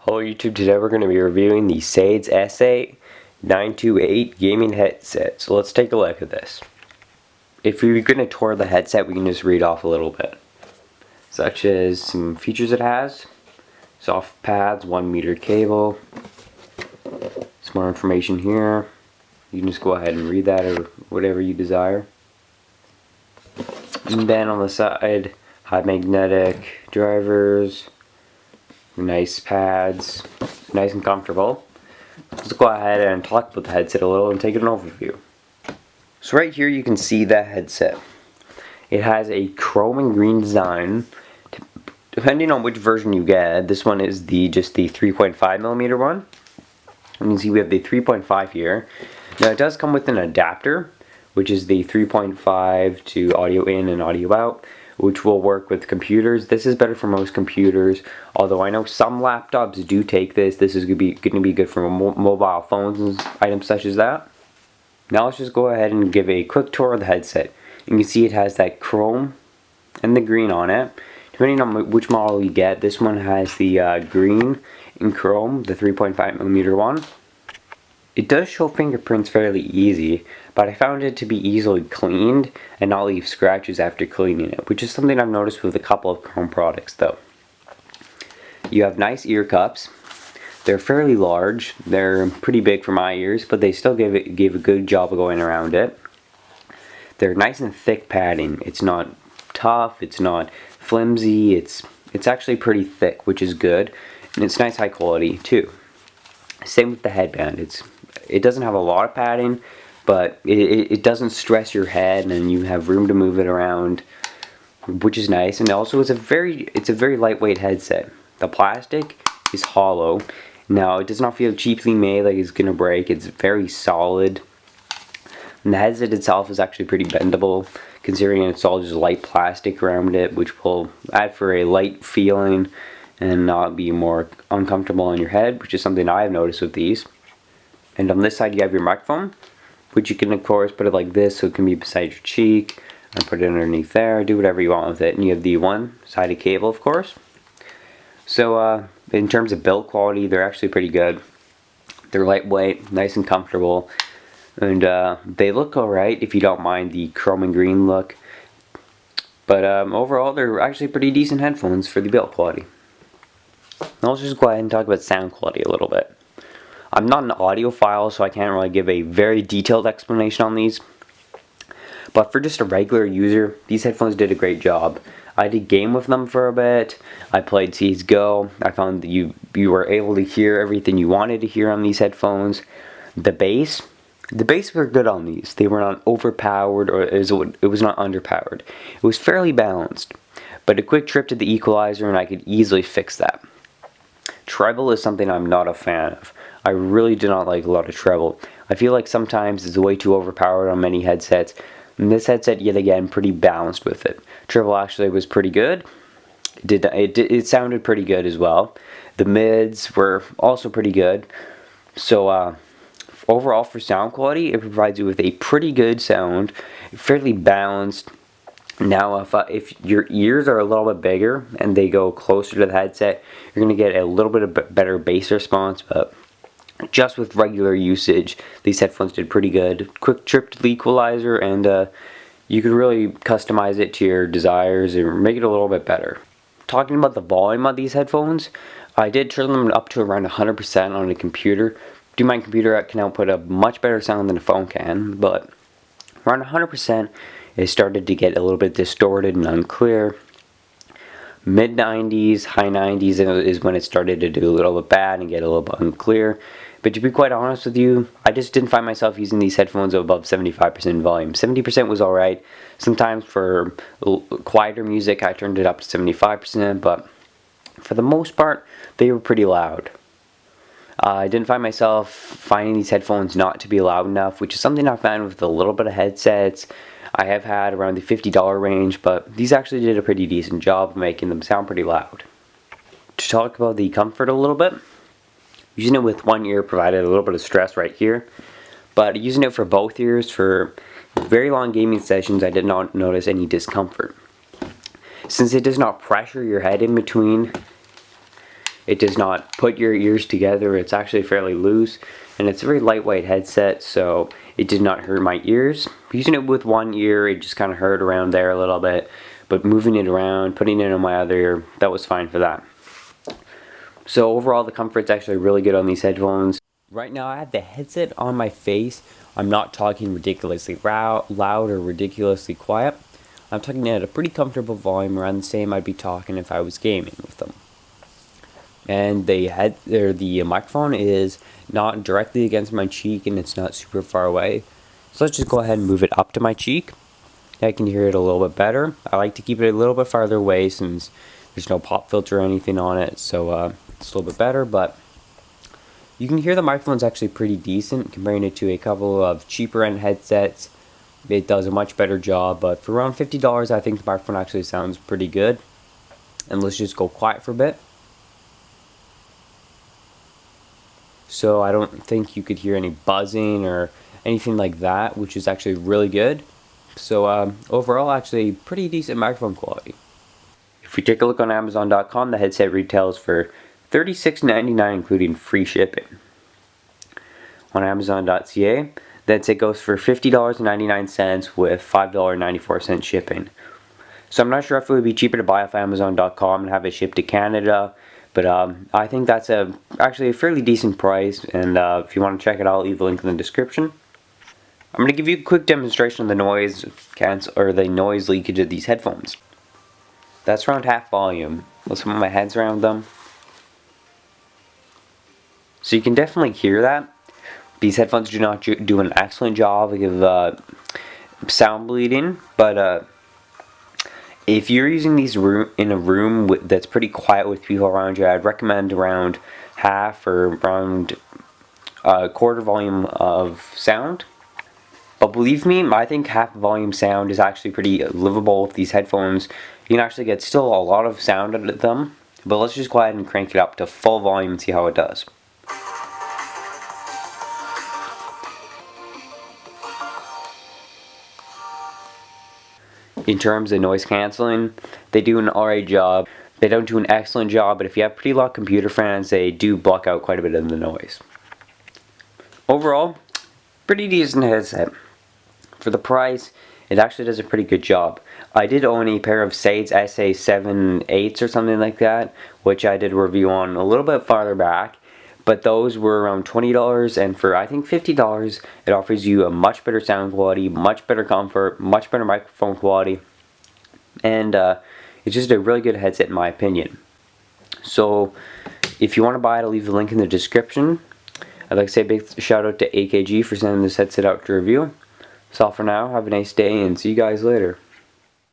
Hello YouTube, today we're going to be reviewing the Sades S8 928 gaming headset. So let's take a look at this. If you're going to tour the headset, we can just read off a little bit. Such as some features it has. Soft pads, 1 meter cable. Some more information here. You can just go ahead and read that or whatever you desire. And then on the side, high magnetic drivers. Nice pads, nice and comfortable. Let's go ahead and talk about the headset a little and take an overview. So right here you can see the headset. It has a chrome and green design. Depending on which version you get, this one is just the 3.5mm one. You can see we have the 3.5 here. Now it does come with an adapter, which is the 3.5 to audio in and audio out, which will work with computers. This is better for most computers, although I know some laptops do take this. This is going to be good for mobile phones and items such as that. Now let's just go ahead and give a quick tour of the headset. You can see it has that chrome and the green on it. Depending on which model you get, this one has the green and chrome, the 3.5mm one. It does show fingerprints fairly easy, but I found it to be easily cleaned and not leave scratches after cleaning it, which is something I've noticed with a couple of Chrome products though. You have nice ear cups. They're fairly large. They're pretty big for my ears, but they still gave a good job of going around it. They're nice and thick padding. It's not tough, it's not flimsy, it's actually pretty thick, which is good, and it's nice high quality too. Same with the headband. It doesn't have a lot of padding, but it doesn't stress your head, and you have room to move it around, which is nice. And also it's a very lightweight headset. The plastic is hollow. Now it does not feel cheaply made like it's gonna break. It's very solid. And the headset itself is actually pretty bendable, considering it's all just light plastic around it, which will add for a light feeling and not be more uncomfortable on your head, which is something I've noticed with these. And on this side you have your microphone, which you can of course put it like this so it can be beside your cheek, and put it underneath there, do whatever you want with it. And you have the one-sided cable of course. So in terms of build quality, they're actually pretty good. They're lightweight, nice and comfortable, and they look alright if you don't mind the chrome and green look. But overall they're actually pretty decent headphones for the build quality. Now let's just go ahead and talk about sound quality a little bit. I'm not an audiophile, so I can't really give a very detailed explanation on these. But for just a regular user, these headphones did a great job. I did game with them for a bit. I played CSGO. I found that you were able to hear everything you wanted to hear on these headphones. The bass were good on these. They were not overpowered, or it was not underpowered. It was fairly balanced. But a quick trip to the equalizer and I could easily fix that. Treble is something I'm not a fan of. I really do not like a lot of treble. I feel like sometimes it's way too overpowered on many headsets. And this headset, yet again, pretty balanced with it. Treble actually was pretty good. It sounded pretty good as well. The mids were also pretty good. So overall for sound quality, it provides you with a pretty good sound, fairly balanced. Now if your ears are a little bit bigger and they go closer to the headset, you're going to get a little bit of better bass response, but just with regular usage, these headphones did pretty good. Quick trip to the equalizer, and you could really customize it to your desires and make it a little bit better. Talking about the volume of these headphones, I did turn them up to around 100% on a computer. My computer can output a much better sound than a phone can, but around 100%, it started to get a little bit distorted and unclear. Mid 90s, high 90s is when it started to do a little bit bad and get a little bit unclear. But to be quite honest with you, I just didn't find myself using these headphones above 75% volume. 70% was alright. Sometimes for quieter music I turned it up to 75%, but for the most part they were pretty loud. I didn't find myself finding these headphones not to be loud enough, which is something I found with a little bit of headsets I have had around the $50 range, but these actually did a pretty decent job of making them sound pretty loud. To talk about the comfort a little bit, using it with one ear provided a little bit of stress right here, but using it for both ears for very long gaming sessions I did not notice any discomfort. Since it does not pressure your head in between It does not put your ears together. It's actually fairly loose, and it's a very lightweight headset, so it did not hurt my ears. Using it with one ear, it just kind of hurt around there a little bit, but moving it around, putting it in my other ear, that was fine for that. So overall, the comfort's actually really good on these headphones. Right now, I have the headset on my face. I'm not talking ridiculously loud or ridiculously quiet. I'm talking at a pretty comfortable volume, around the same I'd be talking if I was gaming with them. And the microphone is not directly against my cheek, and it's not super far away. So let's just go ahead and move it up to my cheek. I can hear it a little bit better. I like to keep it a little bit farther away since there's no pop filter or anything on it, so it's a little bit better, but you can hear the microphone's actually pretty decent comparing it to a couple of cheaper end headsets. It does a much better job, but for around $50, I think the microphone actually sounds pretty good. And let's just go quiet for a bit. So I don't think you could hear any buzzing or anything like that, which is actually really good. So overall, actually pretty decent microphone quality. If we take a look on Amazon.com, the headset retails for $36.99, including free shipping. On Amazon.ca, the headset goes for $50.99 with $5.94 shipping. So I'm not sure if it would be cheaper to buy off Amazon.com and have it shipped to Canada, but I think that's actually a fairly decent price, and if you want to check it out, I'll leave the link in the description. I'm going to give you a quick demonstration of the noise leakage of these headphones. That's around half volume. Let's put my hands around them. So you can definitely hear that. These headphones do not do an excellent job of sound bleeding, but if you're using these in a room that's pretty quiet with people around you, I'd recommend around half or around a quarter volume of sound. But believe me, I think half volume sound is actually pretty livable with these headphones. You can actually get still a lot of sound out of them, but let's just go ahead and crank it up to full volume and see how it does. In terms of noise cancelling, they do an alright job. They don't do an excellent job, but if you have pretty loud computer fans, they do block out quite a bit of the noise. Overall, pretty decent headset. For the price, it actually does a pretty good job. I did own a pair of Sades SA7-8s or something like that, which I did a review on a little bit farther back, but those were around $20, and for I think $50, it offers you a much better sound quality, much better comfort, much better microphone quality, and it's just a really good headset in my opinion. So if you want to buy it, I'll leave the link in the description. I'd like to say a big shout out to AKG for sending this headset out to review. That's all for now. Have a nice day and see you guys later.